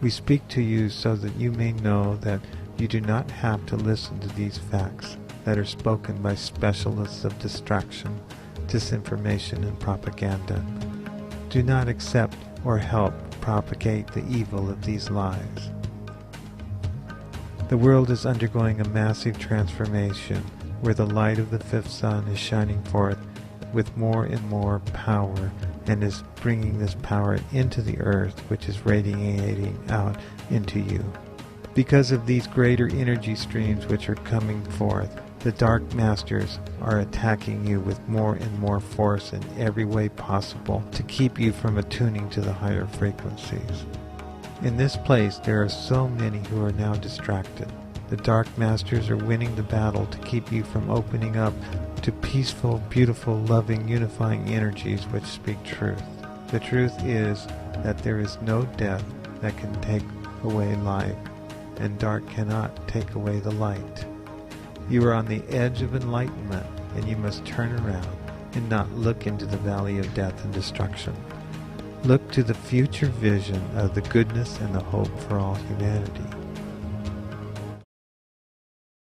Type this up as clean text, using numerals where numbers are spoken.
We speak to you so that you may know that you do not have to listen to these facts that are spoken by specialists of distraction, disinformation, and propaganda. Do not accept or help propagate the evil of these lies. The world is undergoing a massive transformation where the light of the fifth sun is shining forth with more and more power and is bringing this power into the earth, which is radiating out into you. Because of these greater energy streams which are coming forth, the Dark Masters are attacking you with more and more force in every way possible to keep you from attuning to the higher frequencies. In this place there are so many who are now distracted. The Dark Masters are winning the battle to keep you from opening up to peaceful, beautiful, loving, unifying energies which speak truth. The truth is that there is no death that can take away life, and dark cannot take away the light. You are on the edge of enlightenment, and you must turn around and not look into the valley of death and destruction. Look to the future vision of the goodness and the hope for all humanity.